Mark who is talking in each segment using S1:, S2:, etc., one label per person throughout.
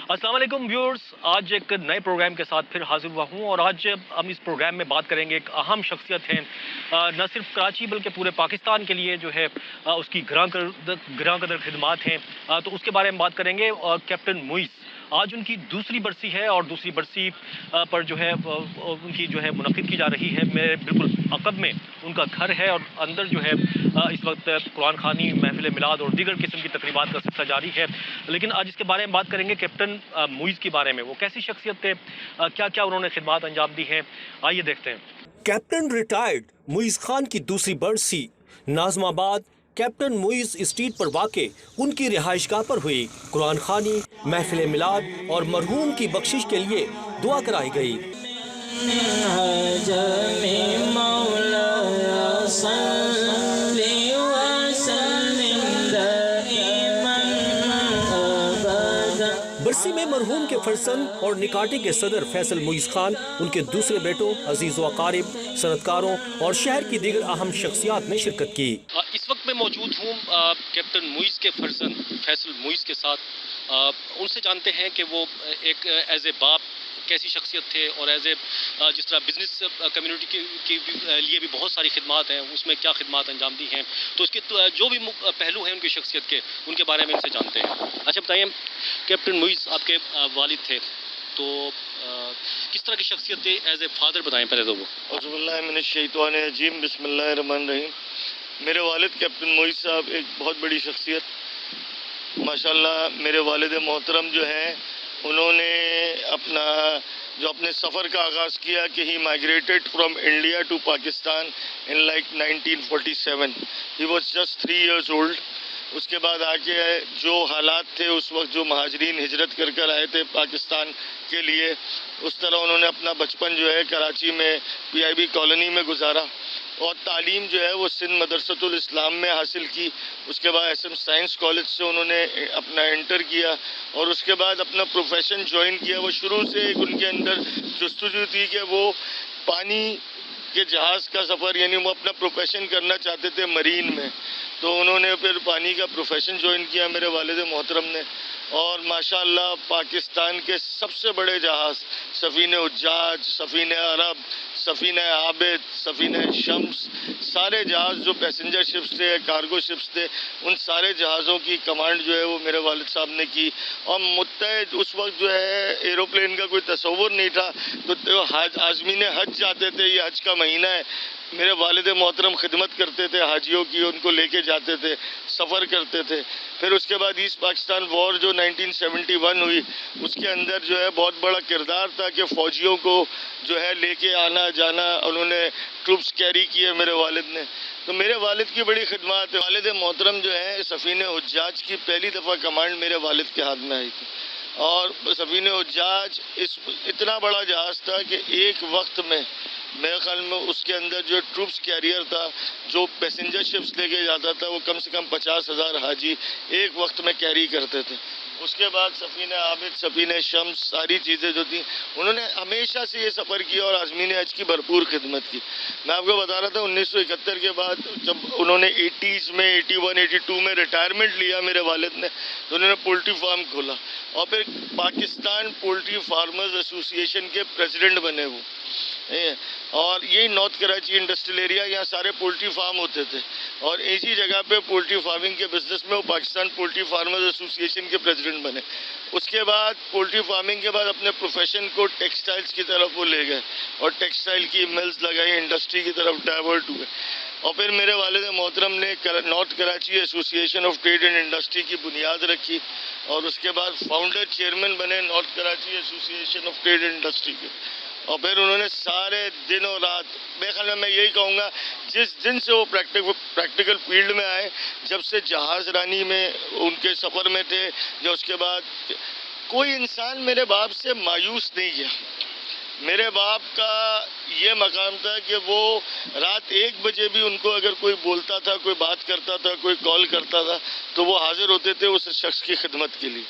S1: अस्सलाम वालेकुम व्यूअर्स, आज एक नए प्रोग्राम के साथ फिर हाजिर हुआ हूँ और आज हम इस प्रोग्राम में बात करेंगे। एक अहम शख्सियत है, न सिर्फ कराची बल्कि पूरे पाकिस्तान के लिए जो है उसकी ग्रां कदर खिदमात हैं। तो उसके बारे में बात करेंगे। कैप्टन मुइज़ आज उनकी दूसरी बरसी है और दूसरी बरसी पर जो है उनकी जो है मुनक़िद की जा रही है। मेरे बिल्कुल अक़ब में उनका घर है और अंदर जो है इस वक्त कुरान ख़ानी, महफ़िल मिलाद और दीगर किस्म की तक़रीबात का सिलसिला जारी है। लेकिन आज इसके बारे में बात करेंगे कैप्टन मुइज़ के बारे में। वो कैसी शख्सियत थे, क्या-क्या उन्होंने खिदमात अंजाम दी हैं, आइए देखते हैं।
S2: कैप्टन रिटायर्ड मुइज़ खान की दूसरी बरसी नाज़माबाद कैप्टन मुइज़ स्ट्रीट पर वाक़े उनकी रिहाइशगाह पर हुई। कुरान खानी, महफिल मिलाद और मरहूम की बख्शिश के लिए दुआ कराई गई। बरसी में मरहूम के फरजंद और निकाटी के सदर फैसल मुइज़ खान, उनके दूसरे बेटों अजीज़ व अकारिब, सनतकारों और शहर की दीगर अहम शख्सियात ने शिरकत की।
S1: इस वक्त मैं मौजूद हूँ कैप्टन मुइज़ के फरजंद फैसल मुइज़ के साथ। उनसे जानते हैं कि वो एक एज ए बाप कैसी शख्सियत थे और एज ए जिस तरह बिज़नेस कम्युनिटी के लिए भी बहुत सारी खिदमात हैं, उसमें क्या खिदमात अंजाम दी हैं। तो उसके जो भी पहलू हैं उनकी शख्सियत के, उनके बारे में इनसे जानते हैं। अच्छा बताइए, कैप्टन मुइज़ आपके वालिद थे, तो किस तरह की शख्सियत थी एज ए फादर, बताएं पहले तो वो।
S3: औज़ुबिल्लाहिमिनश्शैतानिर्रजीम, बिस्मिल्लाहिर्रहमानिर्रहीम। मेरे वालिद कैप्टन मुइज़ साहब एक बहुत बड़ी शख्सियत, माशाल्लाह। मेरे वालिद मोहतरम जो हैं, उन्होंने अपने सफ़र का आगाज़ किया कि he migrated from India to Pakistan in like 1947। He was just 3 years old. उसके बाद आके जो हालात थे उस वक्त, जो महाजरीन हिजरत कर आए थे पाकिस्तान के लिए, उस तरह उन्होंने अपना बचपन जो है कराची में PIB कॉलोनी में गुजारा और तालीम जो है वो सिंध मदरसतुल इस्लाम में हासिल की। उसके बाद SM साइंस कॉलेज से उन्होंने अपना इंटर किया और उसके बाद अपना प्रोफेशन ज्वाइन किया। वो शुरू से एक उनके अंदर जुस्तजू थी कि वो पानी के जहाज़ का सफ़र, यानी वो अपना प्रोफेशन करना चाहते थे मरीन में। तो उन्होंने फिर पानी का प्रोफेशन ज्वाइन किया मेरे वालिद मोहतरम ने, और माशाअल्लाह पाकिस्तान के सबसे बड़े जहाज़ सफ़ीने उज्जाज, सफ़ीने अरब, सफ़ीने आबिद, सफ़ीने शम्स, सारे जहाज़ जो पैसेंजर शिप्स थे, कार्गो शिप्स थे, उन सारे जहाज़ों की कमांड जो है वो मेरे वालिद साहब ने की। और मुत्तहिद उस वक्त जो है एरोप्लेन का कोई तसव्वुर नहीं था, तो आज़मीन हज जाते थे, ये हज का महीना है, मेरे वालिद मोहतरम खिदमत करते थे हाजियों की, उनको लेके जाते थे, सफ़र करते थे। फिर उसके बाद ईस्ट पाकिस्तान वॉर जो 1971 हुई, उसके अंदर जो है बहुत बड़ा किरदार था कि फ़ौजियों को जो है लेके आना जाना, उन्होंने ट्रूप्स कैरी किए मेरे वालिद ने। तो मेरे वालिद की बड़ी खिदमत है। वालिद मोहतरम जो है सफ़ीने हुज्जाज की पहली दफ़ा कमांड मेरे वालिद के हाथ में आई थी, और सफ़ीने हुज्जाज इतना बड़ा जहाज़ था कि एक वक्त में मेरे ख्याल में उसके अंदर जो ट्रूप्स कैरियर था, जो पैसेंजर शिप्स लेके जाता था, वो कम से कम 50,000 हाजी एक वक्त में कैरी करते थे। उसके बाद सफ़ीने आबिद, सफ़ीने शम्स, सारी चीज़ें जो थी, उन्होंने हमेशा से ये सफ़र किया और आज़मीन हज की भरपूर खिदमत की। मैं आपको बता रहा था 1971 के बाद जब उन्होंने 80s में 81, 82 में रिटायरमेंट लिया मेरे वालिद ने, तो उन्होंने पोल्ट्री फार्म खोला और फिर पाकिस्तान पोल्ट्री फार्मर्स एसोसिएशन के प्रेसिडेंट बने वो। और यही नॉर्थ कराची इंडस्ट्रियल एरिया, यहाँ सारे पोल्ट्री फार्म होते थे, और इसी जगह पे पोल्ट्री फार्मिंग के बिजनेस में वो पाकिस्तान पोल्ट्री फार्मर्स एसोसिएशन के प्रेसिडेंट बने। उसके बाद पोल्ट्री फार्मिंग के बाद अपने प्रोफेशन को टेक्सटाइल्स की तरफ वो ले गए और टेक्सटाइल की मिल्स लगाई, इंडस्ट्री की तरफ डाइवर्ट हुए। और फिर मेरे वालिद मोहतरम ने north Karachi association of trade and industry की बुनियाद रखी और उसके बाद फाउंडर चेयरमैन बने north Karachi association of trade and industry के। और फिर उन्होंने सारे दिन और रात, मेरे ख्याल में मैं यही कहूँगा, जिस दिन से वो प्रैक्टिकल फील्ड में आए, जब से जहाज़ रानी में उनके सफ़र में थे, या उसके बाद कोई इंसान मेरे बाप से मायूस नहीं किया। मेरे बाप का ये मकाम था कि वो रात 1 बजे भी उनको अगर कोई बोलता था, कोई बात करता था, कोई कॉल करता था, तो वो हाजिर होते थे उस शख्स की खिदमत के लिए,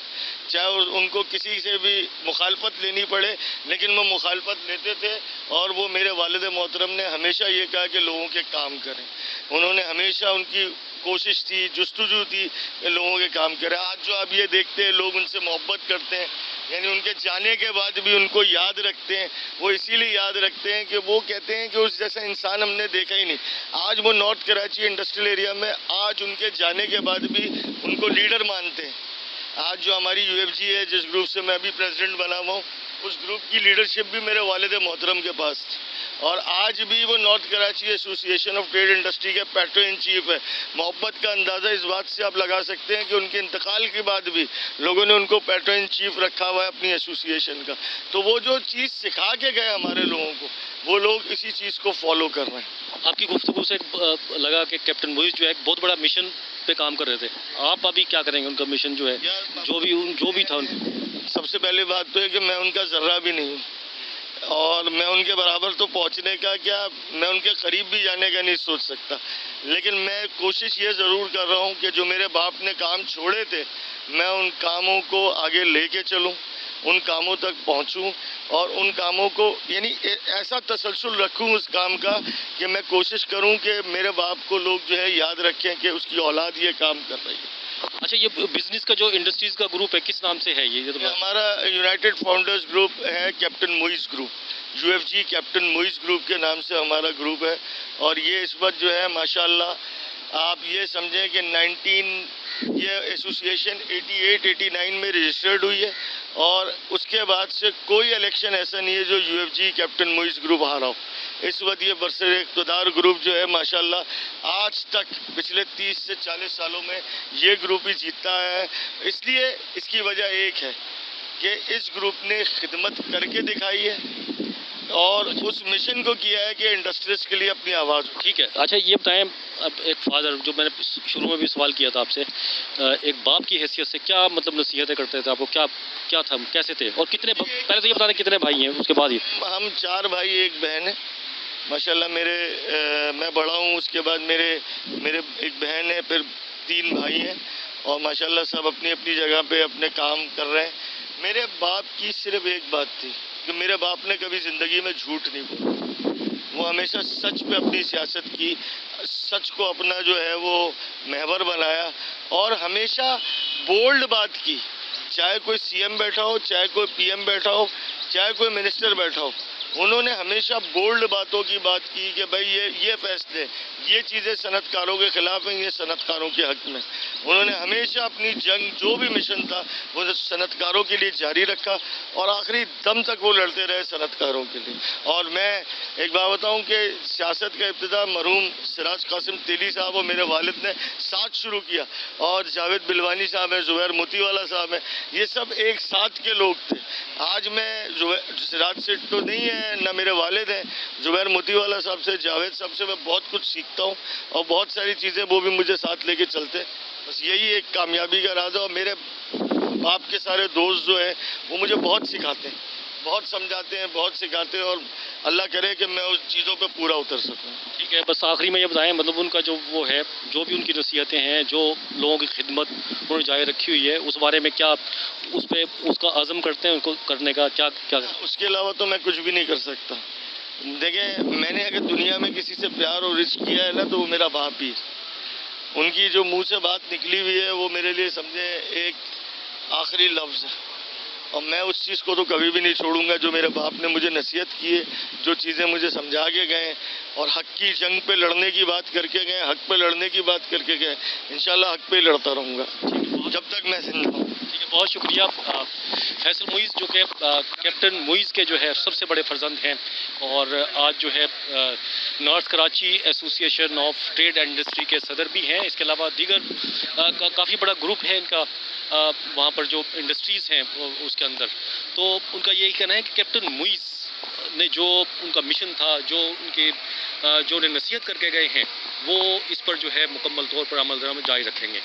S3: चाहे उनको किसी से भी मुखालफत लेनी पड़े, लेकिन वो मुखालफत लेते थे। और वो मेरे वालिद मोहतरम ने हमेशा ये कहा कि लोगों के काम करें। उन्होंने हमेशा उनकी कोशिश थी, जुस्तजू थी कि लोगों के काम करें। आज जो आप ये देखते हैं, लोग उनसे मोहब्बत करते हैं, यानी उनके जाने के बाद भी उनको याद रखते हैं। वो इसीलिए याद रखते हैं कि वो कहते हैं कि उस जैसा इंसान हमने देखा ही नहीं। आज वो नॉर्थ कराची इंडस्ट्रियल एरिया में आज उनके जाने के बाद भी उनको लीडर मानते हैं। आज जो हमारी यूएफजी है, जिस ग्रुप से मैं अभी प्रेसिडेंट बना हुआ हूँ, उस ग्रुप की लीडरशिप भी मेरे वालिद मोहतरम के पास थी, और आज भी वो north Karachi association of trade industry के पैट्रो इन चीफ है। मोहब्बत का अंदाज़ा इस बात से आप लगा सकते हैं कि उनके इंतकाल के बाद भी लोगों ने उनको पैट्रो इन चीफ रखा हुआ है अपनी एसोसिएशन का। तो वो जो चीज़ सिखा के गए हमारे लोगों को, वो लोग इसी चीज़ को फॉलो कर रहे हैं।
S1: आपकी गुफ्तगू से लगा कि कैप्टन मुइज़ जो है एक बहुत बड़ा मिशन पे काम कर रहे थे। आप अभी क्या करेंगे? उनका मिशन जो है, जो भी था उनका।
S3: सबसे पहली बात तो है कि मैं उनका ज़र्रा भी नहीं हूँ, और मैं उनके बराबर तो पहुंचने का क्या, मैं उनके करीब भी जाने का नहीं सोच सकता। लेकिन मैं कोशिश ये ज़रूर कर रहा हूँ कि जो मेरे बाप ने काम छोड़े थे, मैं उन कामों को आगे लेके चलूँ, उन कामों तक पहुँचूँ, और उन कामों को यानी ऐसा तसलसल रखूँ उस काम का कि मैं कोशिश करूँ कि मेरे बाप को लोग जो है याद रखें कि उसकी औलाद ये काम कर रही है।
S1: अच्छा, ये बिजनेस का जो इंडस्ट्रीज का ग्रुप है, किस नाम से है ये तो
S3: हमारा यूनाइटेड फाउंडर्स ग्रुप है, captain Muiz group, UFG captain Muiz group के नाम से हमारा ग्रुप है। और ये इस वक्त जो है माशाल्लाह आप ये समझें कि ये एसोसिएशन 88-89 में रजिस्टर्ड हुई है, और उसके बाद से कोई इलेक्शन ऐसा नहीं है जो यूएफजी कैप्टन मुइज़ ग्रुप हारा हो। इस वक्त ये बरसर इक़्तिदार ग्रुप जो है माशाल्लाह आज तक पिछले 30 से 40 सालों में ये ग्रुप ही जीतता है। इसलिए इसकी वजह एक है कि इस ग्रुप ने खिदमत करके दिखाई है, और उस मिशन को किया है कि इंडस्ट्रीज के लिए अपनी आवाज़।
S1: ठीक है। अच्छा, ये बताएं, अब एक फादर, जो मैंने शुरू में भी सवाल किया था आपसे, एक बाप की हैसियत से क्या मतलब नसीहतें करते थे आपको? क्या था, कैसे थे, और कितने, पहले तो ये बता दें कितने भाई हैं, उसके बाद ही।
S3: हम 4 भाई 1 बहन है माशाल्लाह। मैं बड़ा हूँ, उसके बाद मेरे एक बहन है, फिर 3 भाई हैं, और माशाल्लाह सब अपनी अपनी जगह पे अपने काम कर रहे हैं। मेरे बाप की सिर्फ एक बात थी कि मेरे बाप ने कभी ज़िंदगी में झूठ नहीं बोला। वो हमेशा सच पे अपनी सियासत की, सच को अपना जो है वो महवर बनाया, और हमेशा बोल्ड बात की। चाहे कोई सीएम बैठा हो, चाहे कोई पीएम बैठा हो, चाहे कोई मिनिस्टर बैठा हो, उन्होंने हमेशा बोल्ड बातों की बात की कि भाई ये फैसले, ये चीज़ें सनतकारों के ख़िलाफ़ हैं, ये सनतकारों के हक़ में। उन्होंने हमेशा अपनी जंग, जो भी मिशन था, वो सनतकारों के लिए जारी रखा, और आखिरी दम तक वो लड़ते रहे सनतकारों के लिए। और मैं एक बात बताऊं कि सियासत का इब्तिदा मरहूम सिराज कासिम तेली साहब और मेरे वालिद ने साथ शुरू किया, और जावेद बिलवानी साहब हैं, ज़ुबैर मोतीवाला साहब हैं, ये सब एक साथ के लोग थे। आज मैं सिराज से तो नहीं है, ना मेरे वालिद हैं, ज़ुबैर मोतीवाला साहब से, जावेद साहब से मैं बहुत कुछ सीखता हूँ, और बहुत सारी चीज़ें वो भी मुझे साथ लेके चलते। बस यही एक कामयाबी का राज है। और मेरे बाप के सारे दोस्त जो हैं वो मुझे बहुत सिखाते हैं, बहुत समझाते हैं, बहुत सिखाते हैं, और अल्लाह करे कि मैं उस चीज़ों पे पूरा उतर सकूँ।
S1: ठीक है, बस आखिरी में ये बताएं, मतलब उनका जो वो है, जो भी उनकी नसीहतें हैं, जो लोगों की खिदमत उन्होंने जारी रखी हुई है, उस बारे में क्या उस पे उसका आज़म करते हैं, उनको करने का क्या?
S3: उसके अलावा तो मैं कुछ भी नहीं कर सकता। देखिए, मैंने अगर दुनिया में किसी से प्यार और रिश्क किया है ना, तो वो मेरा बाप ही। उनकी जो मुंह से बात निकली हुई है वो मेरे लिए समझे एक आखिरी लफ्ज़ है, और मैं उस चीज़ को तो कभी भी नहीं छोड़ूंगा जो मेरे बाप ने मुझे नसीहत की है, जो चीज़ें मुझे समझा के गए, और हक़ की जंग पे लड़ने की बात करके गए, हक़ पे लड़ने की बात करके गए। इंशाल्लाह हक़ पे लड़ता रहूँगा जब तक मैं जिंदा हूँ।
S1: ठीक है, बहुत शुक्रिया। फैसल मुइज़ जो कि कैप्टन मुइज़ के जो है सबसे बड़े फर्जंद हैं, और आज जो है north Karachi association of trade and industry के सदर भी हैं। इसके अलावा दीगर काफ़ी बड़ा ग्रुप है इनका वहाँ पर जो इंडस्ट्रीज़ हैं उसके अंदर। तो उनका यही कहना है कि कैप्टन मुइज़ ने जो उनका मिशन था, जो उन्हें नसीहत करके गए हैं, वो इस पर जो है मुकम्मल तौर पर अमल दरामद जारी रखेंगे।